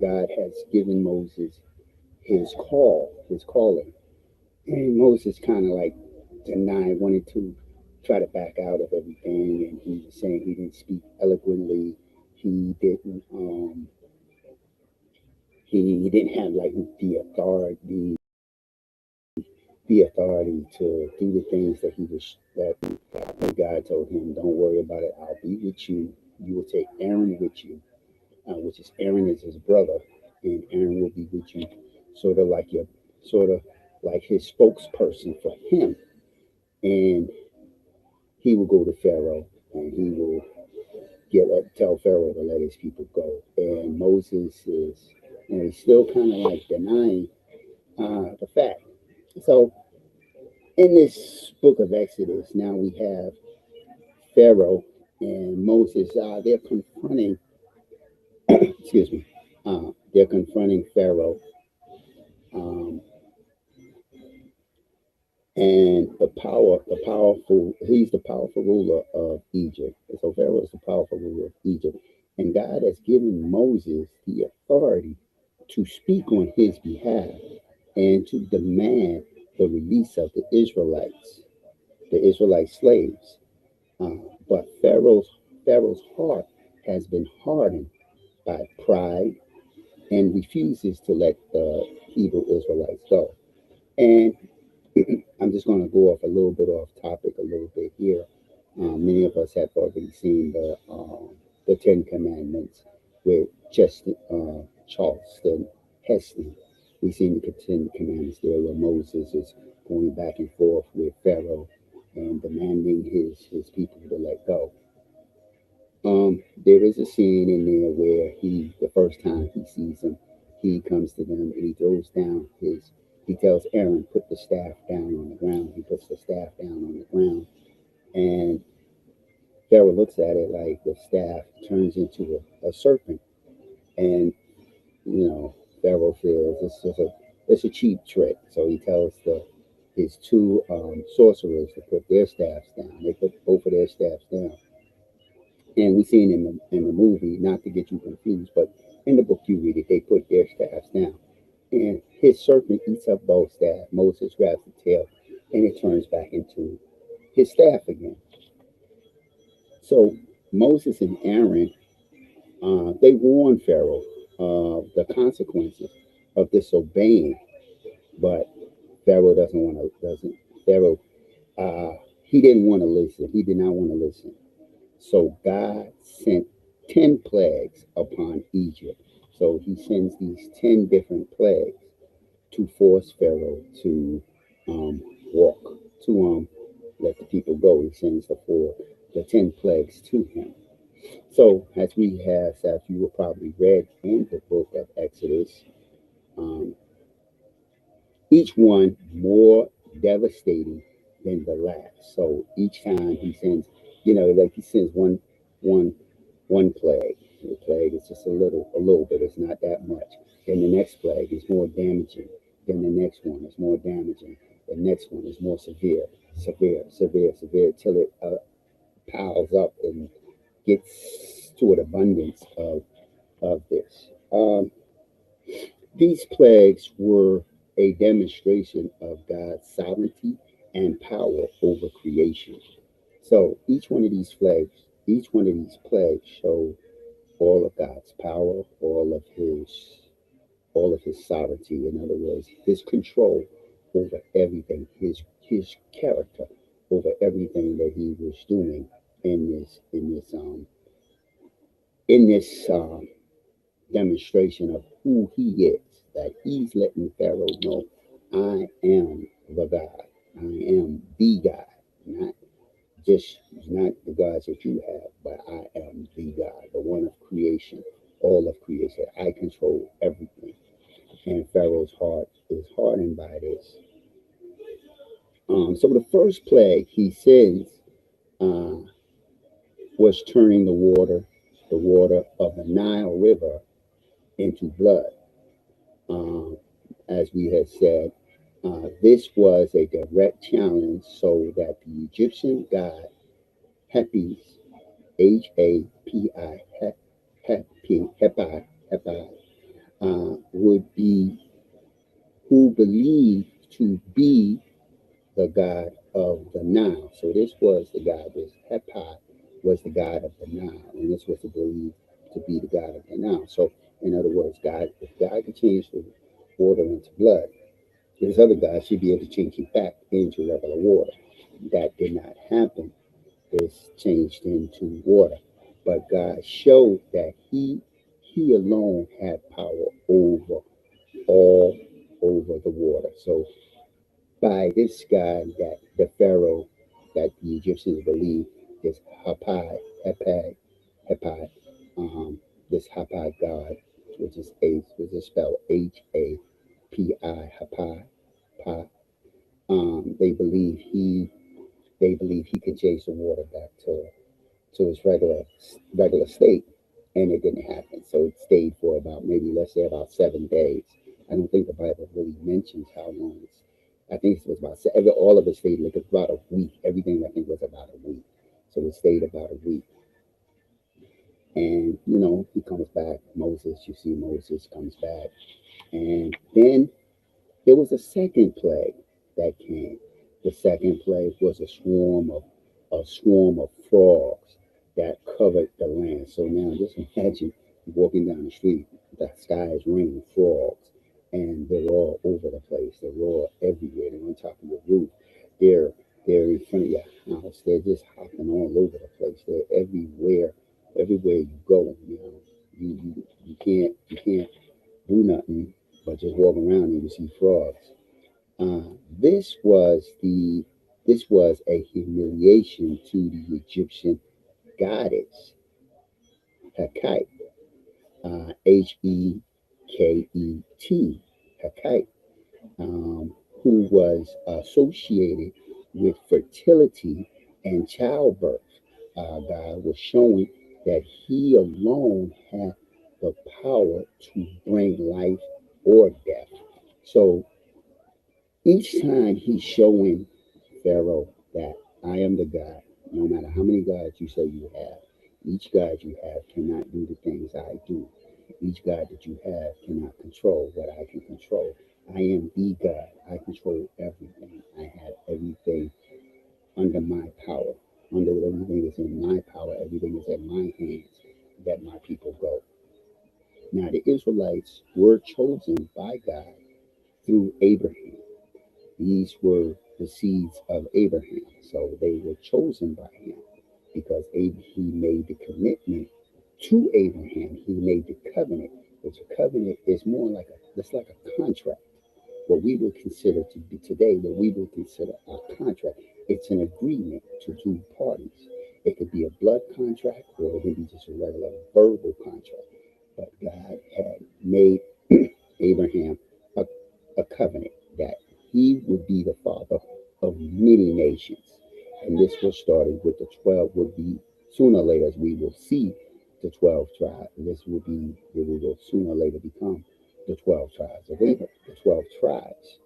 God has given Moses his calling. And Moses kind of like denied, wanted to try to back out of everything. And he was saying he didn't speak eloquently. He didn't, he didn't have like the authority to do the things that that God told him. Don't worry about it. I'll be with you. You will take Aaron with you, which is Aaron is his brother, and Aaron will be with you, sort of like your, sort of like his spokesperson for him, and he will go to Pharaoh and he will tell Pharaoh to let his people go. And Moses is, he's still kind of like denying the fact. So in this book of Exodus, now we have Pharaoh and Moses. They're confronting, excuse me, they're confronting Pharaoh, um, and he's the powerful ruler of Egypt. So Pharaoh is the powerful ruler of Egypt, and God has given Moses the authority to speak on his behalf and to demand the release of the Israelite slaves. But Pharaoh's heart has been hardened by pride and refuses to let the Hebrew Israelites go. And I'm just going to go off a little bit off topic a little bit here. Many of us have already seen the Ten Commandments with Charleston Heston. We've seen the Ten Commandments there where Moses is going back and forth with Pharaoh and demanding his people to let go. There is a scene in there where the first time he sees them, he comes to them and he throws down he tells Aaron, put the staff down on the ground. He puts the staff down on the ground, and Pharaoh looks at it like the staff turns into a serpent. And, Pharaoh feels it's a cheap trick. So he tells his two sorcerers to put their staffs down. They put both of their staffs down. And we seen in the movie, not to get you confused, but in the book you read it, they put their staffs down. And his serpent eats up both staff. Moses grabs the tail, and it turns back into his staff again. So Moses and Aaron, they warn Pharaoh of the consequences of disobeying, but Pharaoh doesn't want to. Doesn't Pharaoh? He didn't want to listen. He did not want to listen. So God sent 10 plagues upon Egypt. So he sends these 10 different plagues to force Pharaoh to walk, to let the people go. He sends the 10 plagues to him. So as you will probably read in the book of Exodus, um, each one more devastating than the last. So each time he sends, like he sends one, one plague. The plague is just a little bit. It's not that much. Then the next plague is more damaging. Then the next one is more damaging. The next one is more severe, till it piles up and gets to an abundance of this. These plagues were a demonstration of God's sovereignty and power over creation. So each one of these plagues show all of God's power, all of his sovereignty. In other words, his control over everything, his character over everything that he was doing in this demonstration of who he is. That he's letting Pharaoh know, I am the God. I am the God, not the gods that you have, but I am the God, the one of creation, all of creation. I control everything. And Pharaoh's heart is hardened by this. So the first plague he sends uh, was turning the water of the Nile River into blood. Um, as we had said, this was a direct challenge so that the Egyptian god Hepis, Hapi, Hepi, would be, who believed to be the god of the Nile. So this was the god, this Hepa was the god of the Nile, and this was believed to be the god of the Nile. So in other words, God, if God could change the water into blood, this other God should be able to change it back into regular water. That did not happen. It's changed into water. But God showed that He alone had power over all over the water. So by this God, that the Pharaoh that the Egyptians believed is Hapai, this Hapai God, which is spelled Hapi, Hapai, Pa. They believe he can change the water back to its regular state, and it didn't happen. So it stayed for about, maybe, let's say, about 7 days. I don't think the Bible really mentions how long it's. I think it was about all of it stayed like about a week. Everything, I think, was about a week. So it stayed about a week, and he comes back. Moses, you see, Moses comes back, and then there was a second plague that came. The second plague was a swarm of frogs that covered the land. So now just imagine walking down the street, the sky is raining frogs, and they're all over the place. They're all everywhere. They're on top of your roof. They're they're in front of your house. They're just hopping all over the place. They're everywhere. Everywhere you go, you can't do nothing but just walk around and you see frogs. Uh, this was the this was a humiliation to the Egyptian goddess Heket, Heket, Heket, who was associated with fertility and childbirth. God was showing that He alone had the power to bring life or death. So each time He's showing Pharaoh that I am the God, no matter how many gods you say you have, each God you have cannot do the things I do. Each God that you have cannot control what I can control. I am the God. I control everything. I have everything under my power. Under everything is in my power. Everything is in my hands. Let my people go. Now the Israelites were chosen by God through Abraham. These were the seeds of Abraham. So they were chosen by him because he made the commitment to Abraham. He made the covenant, which a covenant is more like it's like a contract. What we would consider to be today, what we would consider a contract. It's an agreement to two parties. It could be a blood contract or it could be just a regular verbal contract. But God had made Abraham a, a covenant that he would be the father of many nations. And this was started with the 12, would be sooner or later, as we will see, the 12 tribes. This will be, it will sooner or later become the 12 tribes of Israel, the 12 tribes.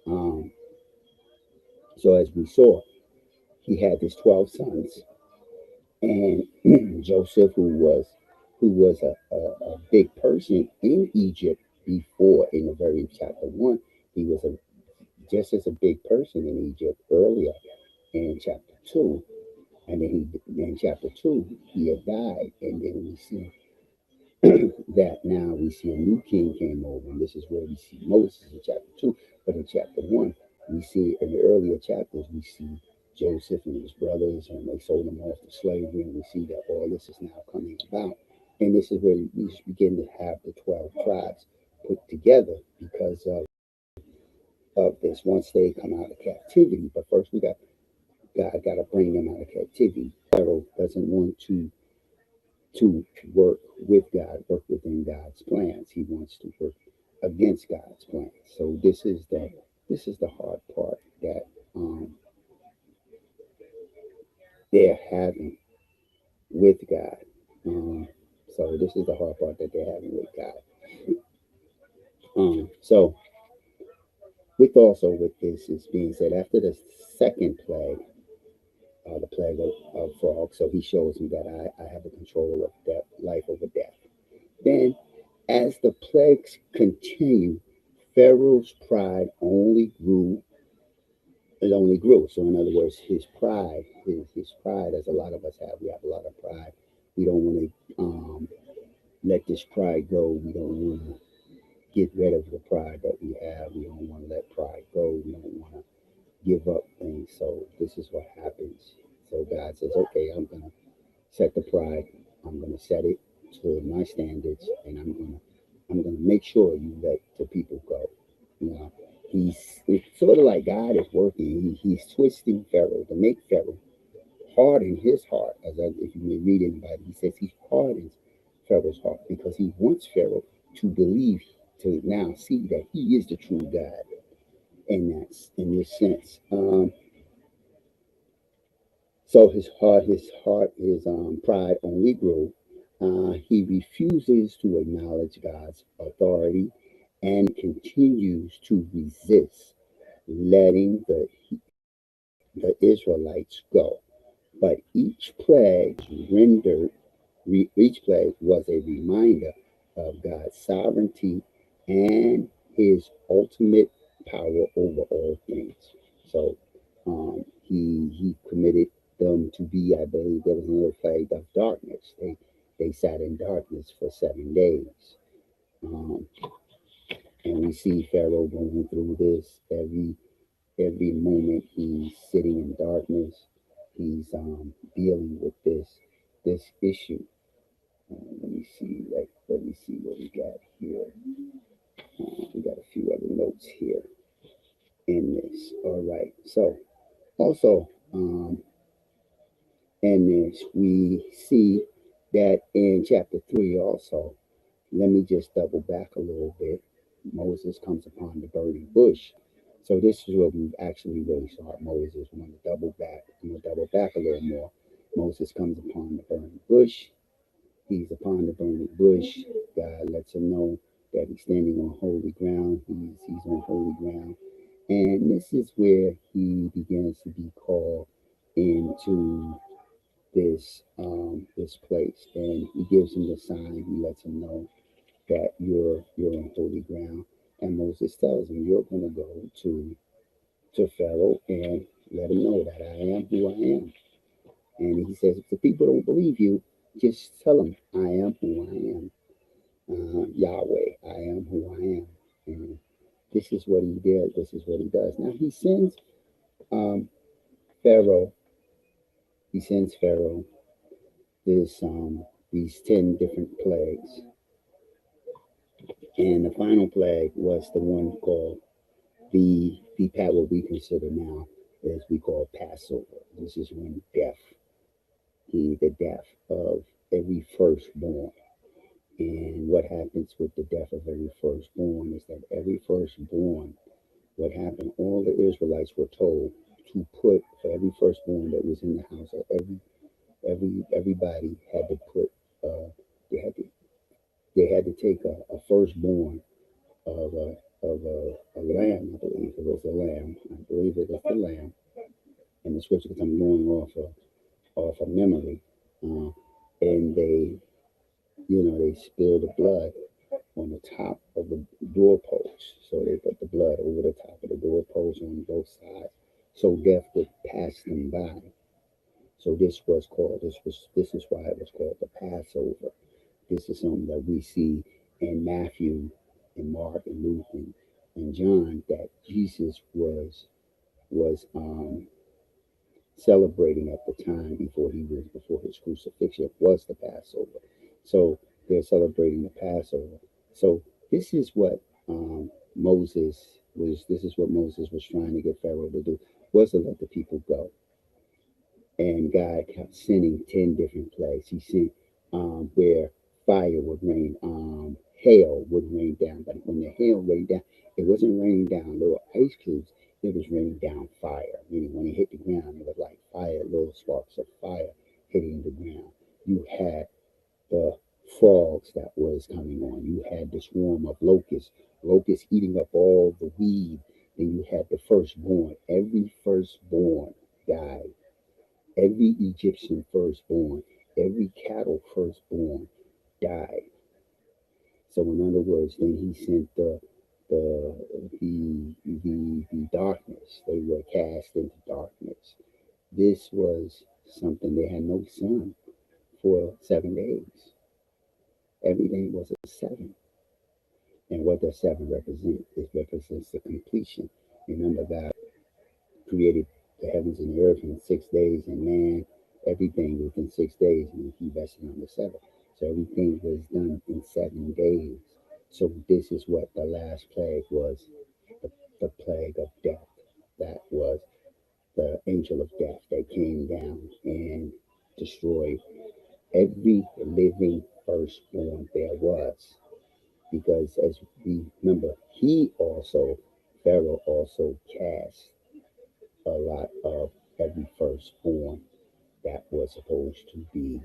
Um, so as we saw, he had his 12 sons, and Joseph, who was a big person in Egypt before, in the very chapter 1, he was just as a big person in Egypt earlier in chapter 2. And then in chapter 2, he had died. And then we see that now we see a new king came over. And this is where we see Moses in chapter 2. But in chapter 1, we see in the earlier chapters, we see Joseph and his brothers, and they sold them off to slavery. And we see that all this is now coming about. And this is where we begin to have the 12 tribes put together because of this once they come out of captivity. But first, God got to bring them out of captivity. Pharaoh doesn't want to work with God, work within God's plans. He wants to work against God's plans. So this is the hard part that they're having with God. So this is the hard part that they're having with God. So with this is being said, after the second plague, the plague of frogs, so he shows me that I have the control of death, life over death. Then As the plagues continue, Pharaoh's pride only grew. It only grew. So, in other words, his pride, as a lot of us have, we have a lot of pride. We don't want to let this pride go. We don't want to get rid of the pride that we have. We don't want to let pride go. We don't want to give up things. So, this is what happens. So, God says, okay, I'm going to set the pride. I'm going to set it to my standards, and I'm gonna make sure you let the people go. You know, it's sort of like God is working. He's twisting Pharaoh to make Pharaoh harden his heart. If you may read in the Bible, he says he hardens Pharaoh's heart because he wants Pharaoh to believe, to now see that he is the true God. And that's in this sense. So his pride only grew. He refuses to acknowledge God's authority and continues to resist letting the Israelites go. But each plague was a reminder of God's sovereignty and his ultimate power over all things. So he committed them to be, I believe there was another plague of darkness. They sat in darkness for 7 days. Um, and we see Pharaoh going through this every moment he's sitting in darkness. He's dealing with this issue. Let me see what we got here. We got a few other notes here in this. All right. So also in this we see that in chapter 3 also. Let me just double back a little bit. Moses comes upon the burning bush. So this is where we actually really start Moses. I'm going to double back. I'm going to double back a little more. Moses comes upon the burning bush. He's upon the burning bush. God lets him know that he's standing on holy ground. He's on holy ground. And this is where he begins to be called into this place. And he gives him the sign. He lets him know that you're on holy ground. And Moses tells him, you're going to go to Pharaoh and let him know that I am who I am. And he says, if the people don't believe you, just tell them I am who I am. Yahweh, I am who I am. And this is what he did. This is what he does. Now he sends um, Pharaoh. He sends Pharaoh this these 10 different plagues, and the final plague was the one called what we consider now as we call Passover. This is when the death of every firstborn. And what happens with the death of every firstborn is that every firstborn, what happened, all the Israelites were told to put for every firstborn that was in the house, or everybody had to put, they had to they had to take a firstborn of a lamb. I believe it was a lamb. I believe it was the lamb. And the scripture, because I'm going off of memory, uh, and they spilled the blood on the top of the doorpost. So they put the blood over the top of the doorpost on both sides, so death would pass them by. So this is why it was called the Passover. This is something that we see in Matthew and Mark and Luke and John, that Jesus was celebrating at the time before his crucifixion was the Passover. So they're celebrating the Passover. So this is what Moses was trying to get Pharaoh to do, was to let the people go. And God kept sending 10 different plagues. He sent where fire would rain, hail would rain down. But when the hail rained down, it wasn't raining down little ice cubes. It was raining down fire. Meaning when it hit the ground, it was like fire, little sparks of fire hitting the ground. You had the frogs that was coming on. You had the swarm of locusts eating up all the weed. Then you had the firstborn. Every firstborn died. Every Egyptian firstborn, every cattle firstborn died. So in other words, then he sent the darkness. They were cast into darkness. This was something, they had no sun for 7 days. Everything was a seven. And what does seven represent? It represents the completion. Remember, God created the heavens and the earth in 6 days, and man, everything within 6 days, and he rested on the seventh. So everything was done in 7 days. So this is what the last plague was, the, the plague of death. That was the angel of death that came down and destroyed every living firstborn there was. Because as we remember, Pharaoh also cast a lot of every firstborn that was supposed to be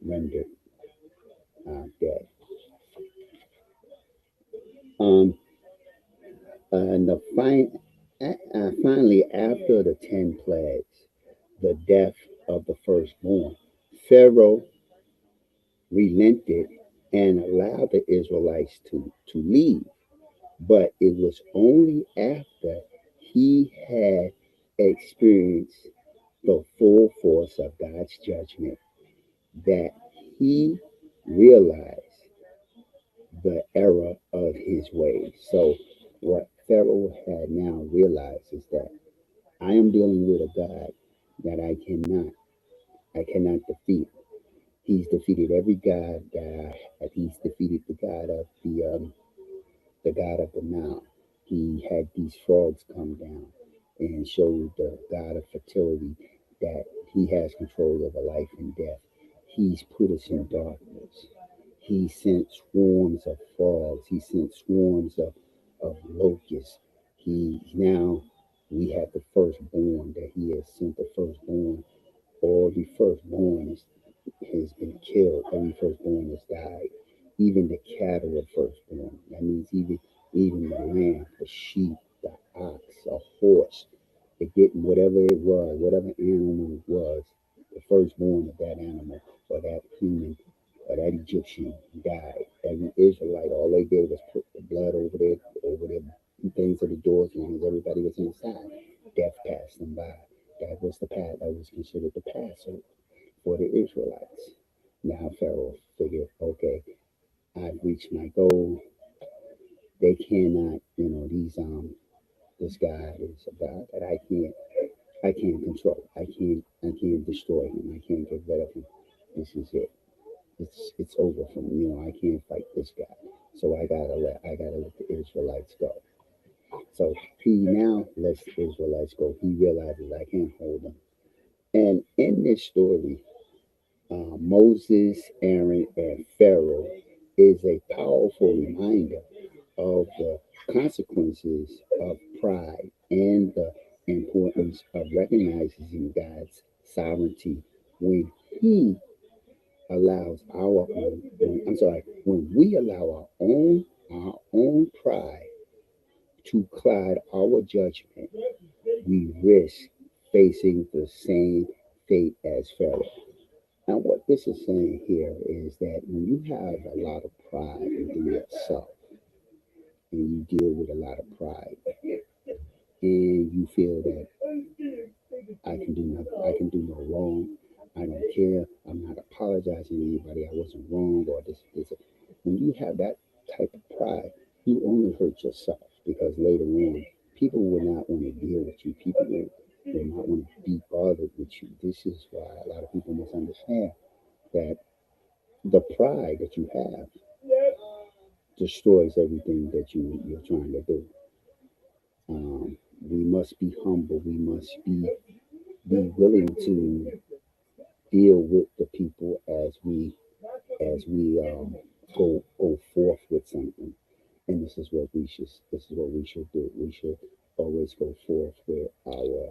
rendered dead. Um, and finally, after the 10 plagues, the death of the firstborn, Pharaoh relented and allowed the Israelites to leave. But it was only after he had experienced the full force of God's judgment that he realized the error of his ways. So, what Pharaoh had now realized is that I am dealing with a God that I cannot defeat. He's defeated every god he's defeated the god of the Nile. He had these frogs come down and showed the god of fertility that he has control over life and death. He's put us in darkness. He sent swarms of frogs. He sent swarms of locusts. He now we have the firstborn that he has sent the firstborn. All the firstborn has been killed. Every firstborn has died. Even the cattle are firstborn. That means even the lamb, the sheep, the ox, a horse, it didn't whatever it was, whatever animal it was, the firstborn of that animal or that human or that Egyptian died. Every Israelite, all they did was put the blood over their things of the doors, as long as everybody was inside. Death passed them by. That was the path. That was considered the Passover for the Israelites. Now Pharaoh figured, okay, I've reached my goal. They cannot, this guy is a God that I can't control. I can't destroy him. I can't get rid of him. This is it. It's over for me. I can't fight this guy. So I gotta let the Israelites go. So he now lets the Israelites go. He realizes I can't hold them. And in this story, Moses, Aaron, and Pharaoh is a powerful reminder of the consequences of pride and the importance of recognizing God's sovereignty when He allows our own, when we allow our own pride to cloud our judgment, we risk facing the same fate as Pharaoh. Now, what this is saying here is that when you have a lot of pride within yourself and you deal with a lot of pride and you feel that I can do nothing, I can do no wrong, I don't care, I'm not apologizing to anybody, I wasn't wrong, or this. When you have that type of pride, you only hurt yourself because later on, people will not want to deal with you. People will not want to be bothered with you. This is why a lot of people misunderstand that the pride that you have destroys everything that you're trying to do. We must be humble. We must be willing to deal with the people as we go forth with something. And this is what we should do. We should always go forth with our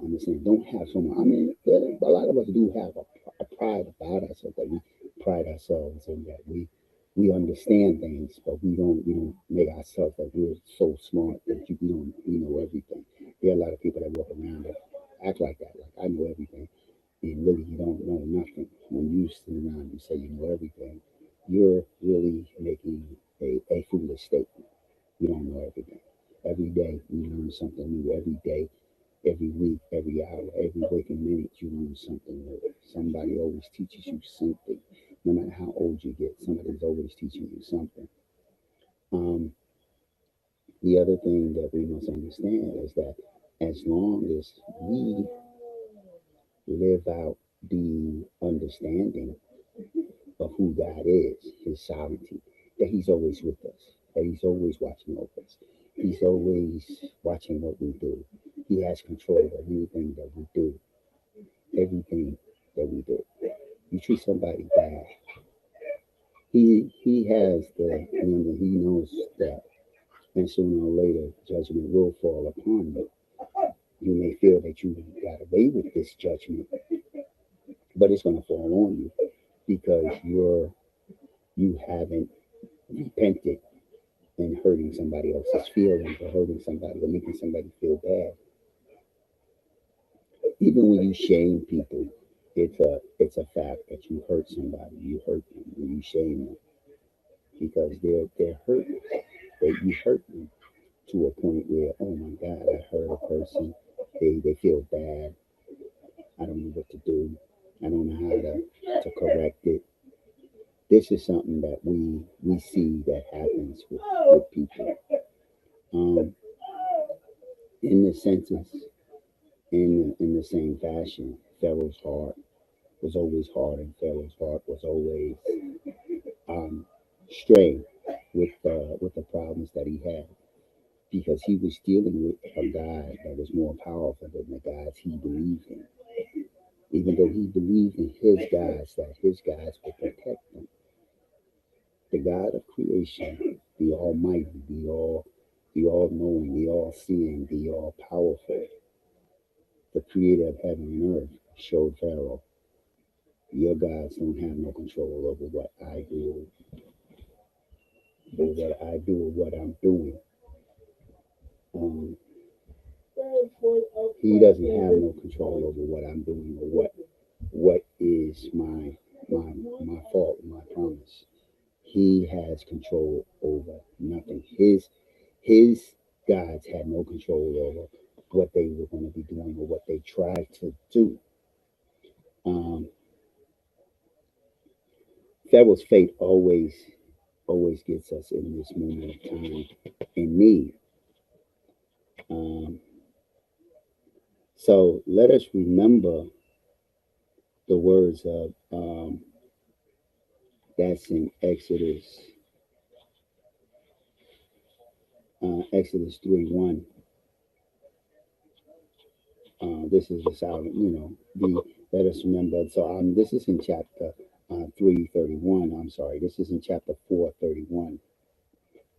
understanding. Don't have someone. I mean, a lot of us do have a pride about ourselves that we pride ourselves in that we understand things, but we don't make ourselves that we're so smart that we know everything. There are a lot of people that walk around that act like that, like I know everything, and really you don't know nothing. When you sit around and say you know everything, you're really making a foolish statement. You don't know everything. Every day you learn something new. Every day, every week, every hour, every waking minute, you learn something new. Somebody always teaches you something. No matter how old you get, somebody's always teaching you something. Um, the other thing that we must understand is that as long as we live out the understanding of who God is, His sovereignty, that He's always with us, that He's always watching over us, He's always watching what we do. He has control of anything that we do, everything that we do. You treat somebody bad, He has He knows that, and sooner or later, judgment will fall upon you. You may feel that you got away with this judgment, but it's going to fall on you because you haven't repented and hurting somebody else's feelings or hurting somebody or making somebody feel bad. Even when you shame people, it's a fact that you hurt somebody. You hurt them when you shame them because they're hurt. You hurt them to a point where, oh my God, I hurt a person. They feel bad. I don't know what to do. I don't know how to correct it. This is something that we see that happens with people. Um, in the census, in the same fashion, Pharaoh's heart was always hard, and Pharaoh's heart was always um, strained with the problems that he had because he was dealing with a God that was more powerful than the gods he believed in. Even though he believed in his gods, that his gods would protect him, the God of creation, the Almighty, the all knowing, the all seeing, the all powerful, the creator of heaven and earth, showed Pharaoh, your gods don't have no control over what I do, or what I do, or what I'm doing. Um, he doesn't have no control over what I'm doing or what is my fault, my promise. He has control over nothing. His gods had no control over what they were going to be doing or what they tried to do. Um, Pharaoh's fate always gets us in this moment of time in need. Um, so let us remember the words of that's in Exodus 3:1. This is a silent, the let us remember. So this is in chapter 3:31. I'm sorry, this is in chapter 4:31.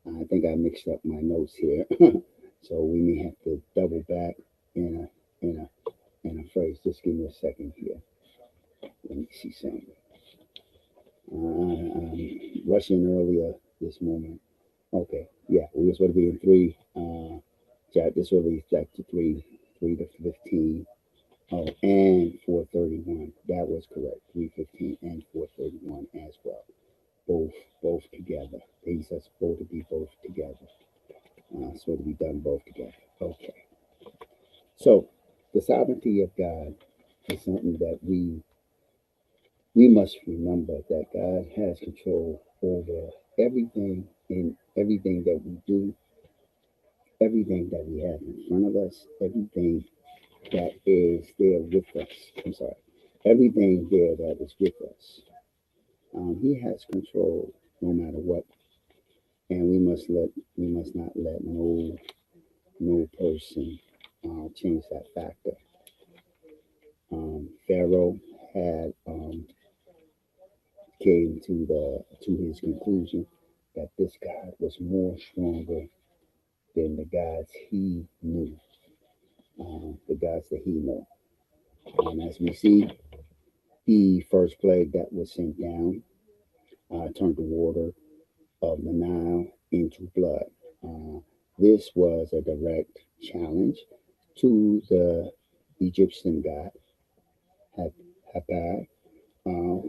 I think I mixed up my notes here, so we may have to double back in a phrase. Just give me a second here. Let me see something. I'm rushing earlier this morning. Okay, yeah, we were supposed to be in three. This will be chapter 3 to 15. Oh, and 4:31. That was correct. 3:15 and 4:31 as well. Both both together. These are supposed to be both together. Supposed to be done both together. Okay. So the sovereignty of God is something that we must remember that God has control over everything in everything that we do, everything that we have in front of us, everything that is there with us. I'm sorry, everything there that is with us. He has control no matter what, and we must not let no person change that factor. Pharaoh had came to his conclusion that this God was more stronger than the gods he knew, the gods that he knew. As we see, the first plague that was sent down turned the water of the Nile into blood. Uh, this was a direct challenge to the Egyptian god Hapai,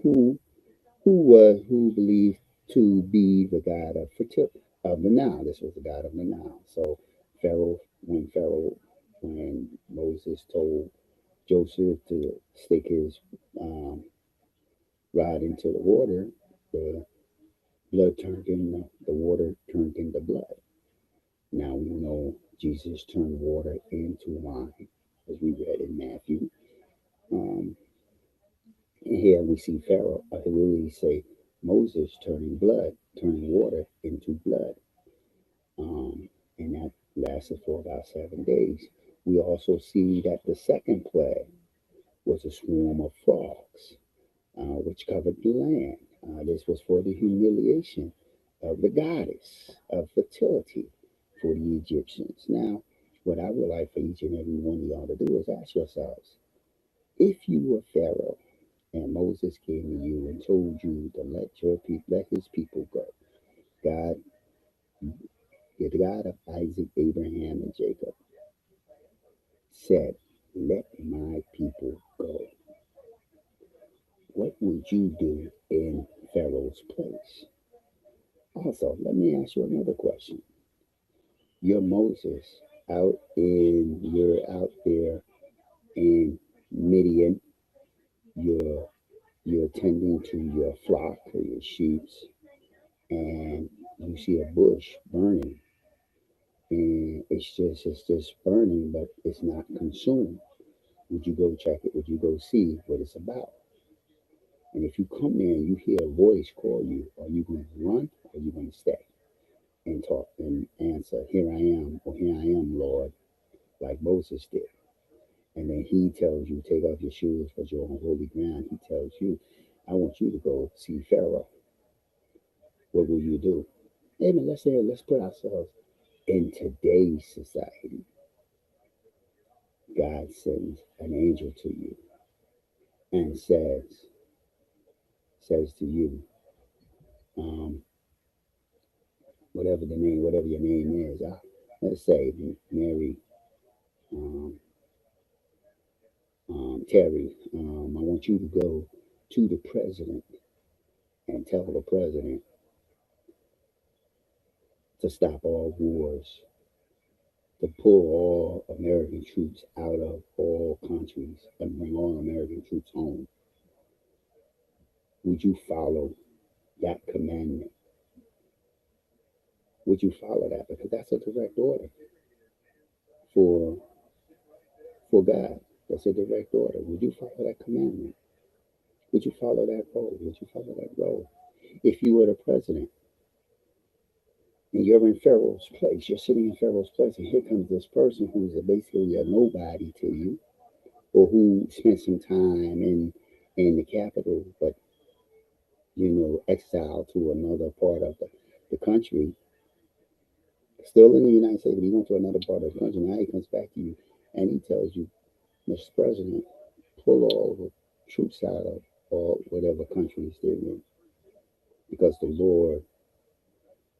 who who believed to be the god of the Nile. This was the god of the Nile. So Pharaoh, when Moses told Joseph to stick his um, rod into the water, the the water turned into blood. Now we know Jesus turned water into wine, as we read in Matthew. Um, and here we see Pharaoh, we say Moses turning water into blood. And that lasted for about 7 days. We also see that the second plague was a swarm of frogs, which covered the land. This was for the humiliation of the goddess of fertility for the Egyptians. Now, what I would like for each and every one of y'all to do is ask yourselves, if you were Pharaoh and Moses came to you and told you to let his people go, God, the God of Isaac, Abraham, and Jacob, said, let my people go. What would you do in Pharaoh's place? Also, let me ask you another question. You're Moses you're out there in Midian. You're you're tending to your flock or your sheep, and you see a bush burning, and it's just burning, but it's not consumed. Would you go check it? Would you go see what it's about? And if you come there and you hear a voice call you, are you going to run or are you going to stay and talk and answer, here I am, or here I am, Lord, like Moses did? And then he tells you, take off your shoes because you're on holy ground. He tells you, I want you to go see Pharaoh. What will you do? Amen. Let's put ourselves in today's society. God sends an angel to you and says to you, um, whatever your name is. Let's say Mary, um, Terry. I want you to go to the president and tell the president to stop all wars, to pull all American troops out of all countries and bring all American troops home. Would you follow that commandment? Would you follow that? Because that's a direct order for God. That's a direct order. Would you follow that commandment? Would you follow that role? Would you follow that role? If you were the president and you're in Pharaoh's place, you're sitting in Pharaoh's place, and here comes this person who's basically a nobody to you, or who spent some time in the capital, but exiled to another part of the country, still in the United States, but he went to another part of the country. Now he comes back to you and he tells you, Mr. President, pull all the troops out of all whatever countries they're in, because the Lord,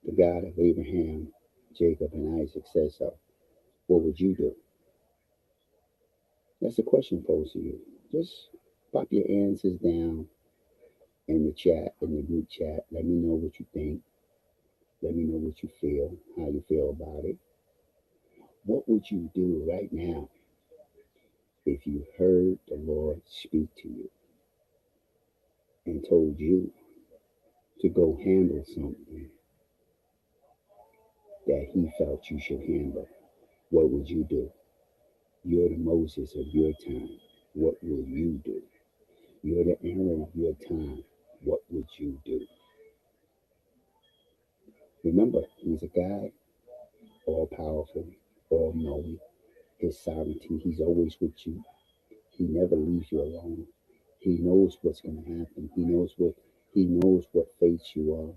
the God of Abraham, Jacob, and Isaac, says so. What would you do? That's the question posed to you. Just pop your answers down in the chat, in the group chat. Let me know what you think. Let me know what you feel, how you feel about it. What would you do right now if you heard the Lord speak to you and told you to go handle something that he felt you should handle? What would you do? You're the Moses of your time. What will you do? You're the Aaron of your time. What would you do? Remember, he's a God, all powerful, all knowing. His sovereignty, he's always with you. He never leaves you alone. He knows what's going to happen. He knows what fates you are.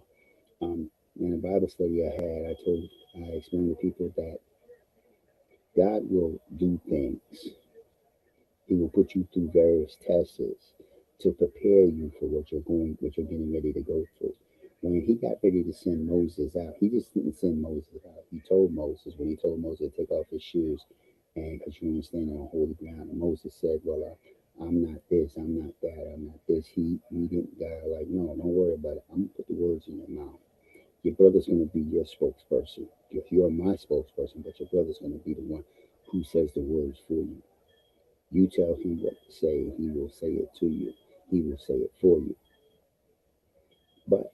In a Bible study I explained to people that God will do things. He will put you through various tests to prepare you for what you're getting ready to go through. When he got ready to send Moses out, he just didn't send Moses out. He told Moses, to take off his shoes, and because you're standing on holy ground, and Moses said, "Well, I'm not this, I'm not that, I'm not this. He didn't God like, no, don't worry about it. I'm gonna put the words in your mouth. Your brother's gonna be your spokesperson. You're my spokesperson, but your brother's gonna be the one who says the words for you. You tell him what to say, he will say it to you. He will say it for you. But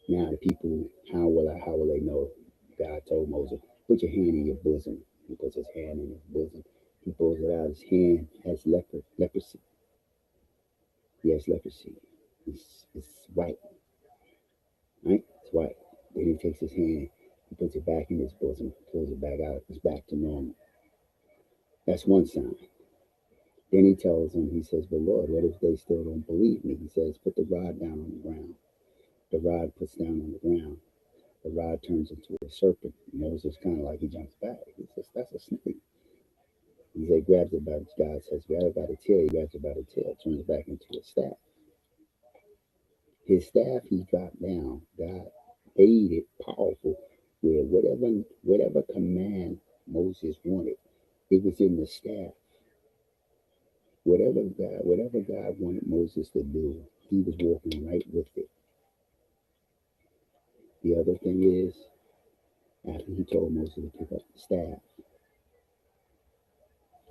now the people, how will they know? God told Moses, put your hand in your bosom. He puts his hand in his bosom. He pulls it out. His hand has leprosy. He has leprosy. It's white, right? It's white. Then he takes his hand, he puts it back in his bosom, pulls it back out. It's back to normal. That's one sign. Then he tells him, he says, but Lord, what if they still don't believe me? He says, put the rod down on the ground. The rod puts down on the ground. The rod turns into a serpent. Moses kind of like he jumps back. He says, that's a snake. He said, grabs it by, God says, grab it by the tail. He grabs it by the tail, turns it back into a staff. His staff he dropped down. God made it powerful where whatever command Moses wanted, it was in the staff. Whatever God wanted Moses to do, he was walking right with it. The other thing is, after he told Moses to pick up the staff,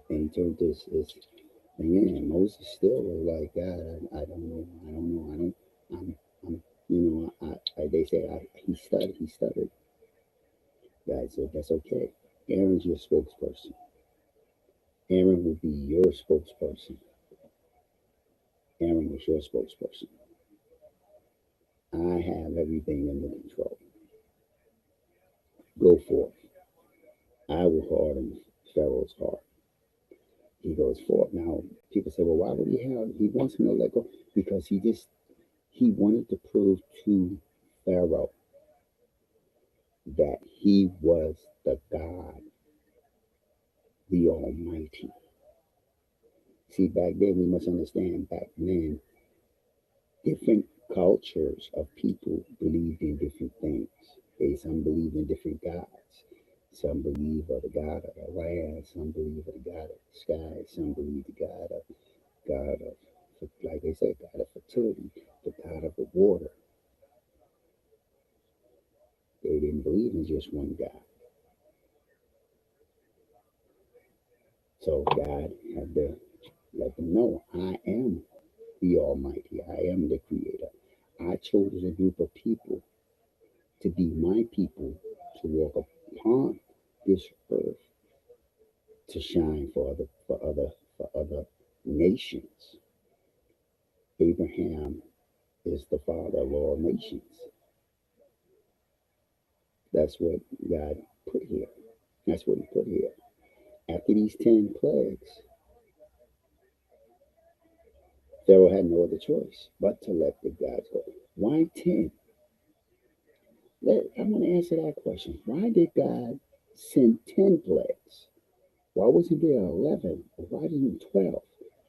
and he turned this thing in, Moses still was like, God, I don't know, they say he stuttered. God said, that's okay. Aaron's your spokesperson. Aaron will be your spokesperson. Aaron is your spokesperson. I have everything under control. Go forth. I will harden Pharaoh's heart. He goes forth. Now, people say, well, why would he wants him to let go? Because he wanted to prove to Pharaoh that he was the God, the Almighty. See, back then, we must understand, back then, different cultures of people believed in different things. Some believed in different gods. Some believe of the God of the land. Some believe of the God of the sky. Some believe the God of, like they say, God of fertility, the God of the water. They didn't believe in just one God. So God had to let them know, I am the Almighty. I am the Creator. I chose a group of people to be my people, to walk upon this earth, to shine for other nations. Abraham is the father of all nations. That's what God put here. That's what he put here. After these 10 plagues, Pharaoh had no other choice but to let the gods go. Why 10? I'm going to answer that question. Why did God send 10 plagues? Why wasn't there 11? Or why didn't 12?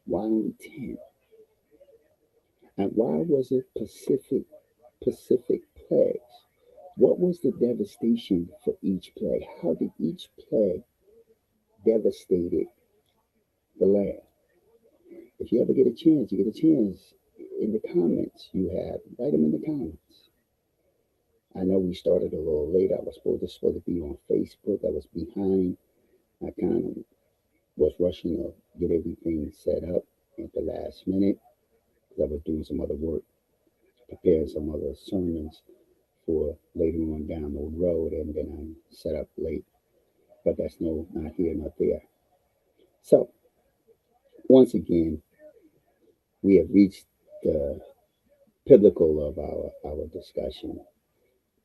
Why only 10? And why was it Pacific plagues? What was the devastation for each plague? How did each plague devastate the land? If you ever get a chance, you get a chance in the comments you have, write them in the comments. I know we started a little late. I was supposed to be on Facebook. I was behind. I kind of was rushing to get everything set up at the last minute because I was doing some other work, preparing some other sermons for later on down the road, and then I'm set up late. But that's not here, not there. So once again, we have reached the pinnacle of our discussion.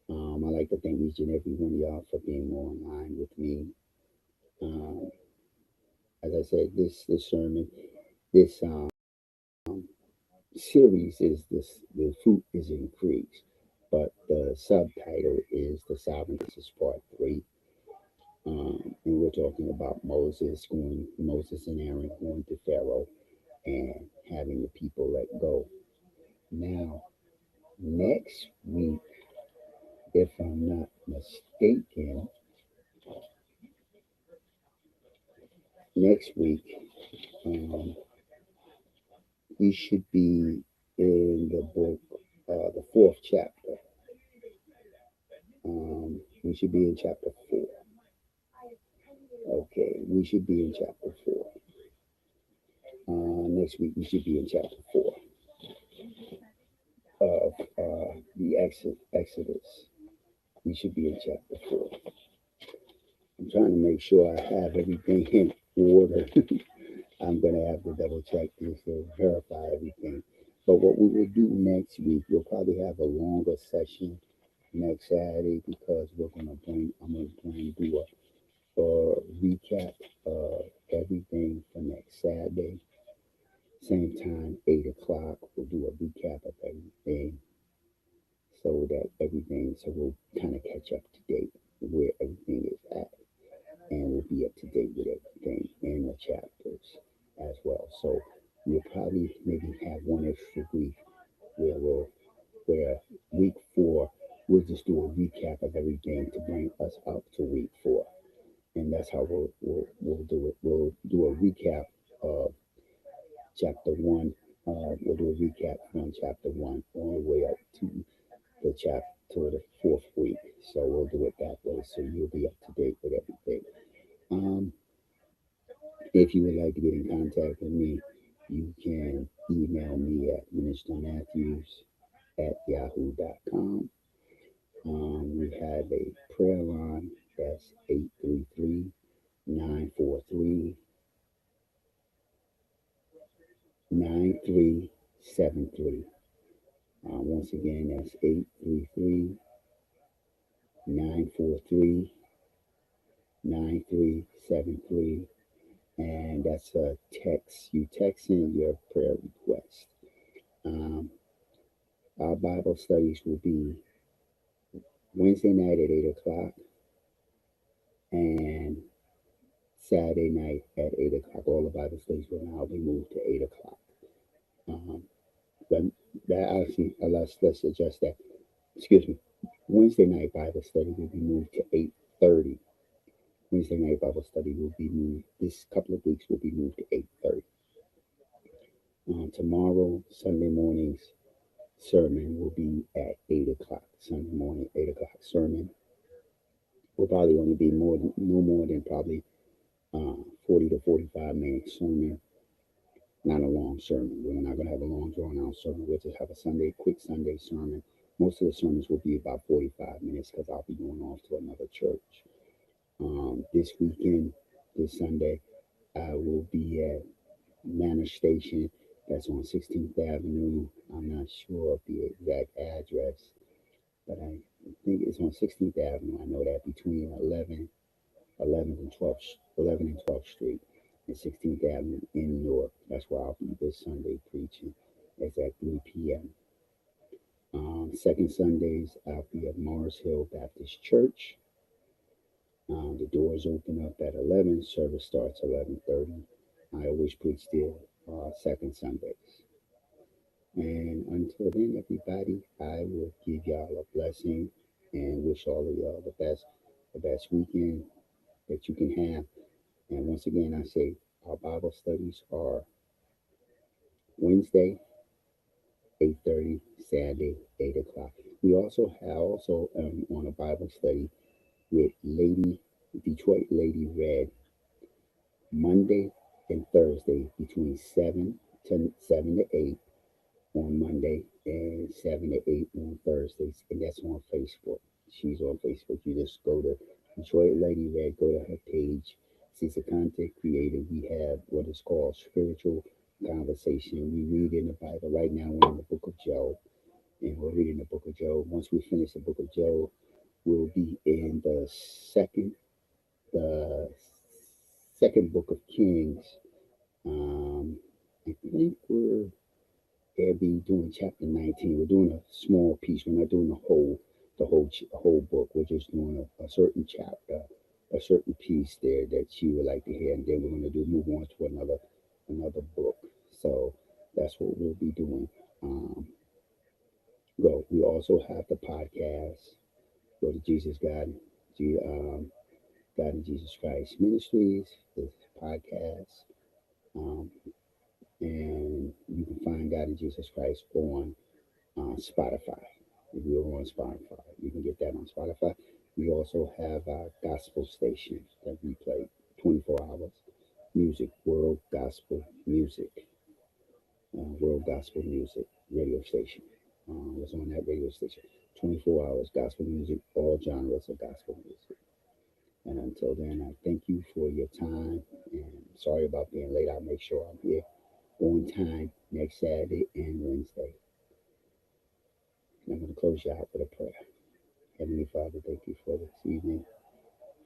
I'd like to thank each and every one of y'all for being online with me. Um, as I said, this sermon, this series is this the fruit is increased, but the subtitle is the sovereign. This is part 3, and we're talking about Moses and Aaron going to Pharaoh and having the people let go. Now, next week, if I'm not mistaken, next week Um, we should be in the book, the fourth chapter. We should be in chapter 4. Okay, we should be in chapter 4. Next week we should be in chapter 4 of the Exodus. We should be in chapter 4. I'm trying to make sure I have everything in order. I'm going to have to double check this to verify everything. But what we will do next week, we'll probably have a longer session next Saturday because I'm going to do a recap of everything for next Saturday. Same time, 8 o'clock, we'll do a recap of everything so we'll kind of catch up to date where everything is at. And we'll be up to date with everything in the chapters as well. So we'll probably maybe have one extra week where week 4 we'll just do a recap of everything to bring us up to week 4, and that's how we'll do it. We'll do a recap of chapter 1. We'll do a recap from chapter 1 all the way up to the 4th week. So we'll do it that way. So you'll be up to date with everything. Um, If you would like to get in contact with me, you can email me at ministermatthews@yahoo.com. We have a prayer line that's 833-943-9373. Once again, that's 833-943-9373. And that's a text. You text in your prayer request. Our Bible studies will be Wednesday night at 8 o'clock and Saturday night at 8 o'clock. All the Bible studies will now be moved to 8 o'clock. But that actually, let's adjust that. Excuse me. Wednesday night Bible study will be moved to 8:30. Wednesday night Bible study will be moved. This couple of weeks will be moved to 8:30. Tomorrow, Sunday morning's sermon will be at 8 o'clock. Sunday morning, 8 o'clock sermon will probably only be no more than probably 40 to 45 minute sermon. Not a long sermon. We're not going to have a long drawn out sermon. We'll just have a quick Sunday sermon. Most of the sermons will be about 45 minutes because I'll be going off to another church. This weekend, this Sunday, I will be at Manor Station. That's on 16th Avenue. I'm not sure of the exact address, but I think it's on 16th Avenue. I know that between 11th and 12th Street and 16th Avenue in Newark. That's where I'll be this Sunday preaching. It's at 3 p.m. Second Sundays, I'll be at Morris Hill Baptist Church. The doors open up at 11. Service starts 11:30. I always preach there second Sundays. And until then, everybody, I will give y'all a blessing and wish all of y'all the best weekend that you can have. And once again, I say our Bible studies are Wednesday, 8:30, Saturday, 8 o'clock. We also on a Bible study with Detroit Lady Red, Monday and Thursday between 7 to 8 on Monday and 7 to 8 on Thursdays, and that's on Facebook. She's on Facebook. You just go to Detroit Lady Red, go to her page. She's a content creator. We have what is called spiritual conversation. We read in the Bible. Right now, we're in the book of Job, and we're reading the book of Job. Once we finish the book of Job, we'll be in the second book of Kings. I think they'll be doing chapter 19. We're doing a small piece. We're not doing the whole book. We're just doing a certain chapter, a certain piece there that she would like to hear, and then we're going to move on to another book. So that's what we'll be doing. We also have the podcast. Go to God and Jesus Christ Ministries, this podcast. Um, and you can find God in Jesus Christ on Spotify. If you're on Spotify, you can get that on Spotify. We also have our gospel station that we play 24 hours music, world gospel music radio station. Was on that radio station. 24 hours gospel music, all genres of gospel music. And until then, I thank you for your time. And sorry about being late. I'll make sure I'm here on time next Saturday and Wednesday. And I'm going to close you out with a prayer. Heavenly Father, thank you for this evening,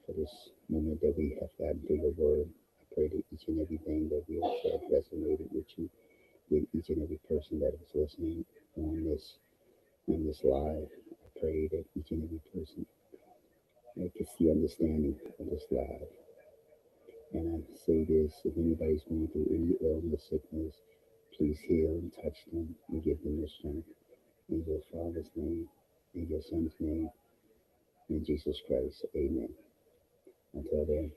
for this moment that we have gotten through your word. I pray that each and everything that we have said resonated with you, with each and every person that is listening on this live. I pray that each and every person gets the understanding of this live. And I say this, if anybody's going through any illness, sickness, please heal and touch them and give them the strength. In your Father's name, in your Son's name, in Jesus Christ. Amen. Until then.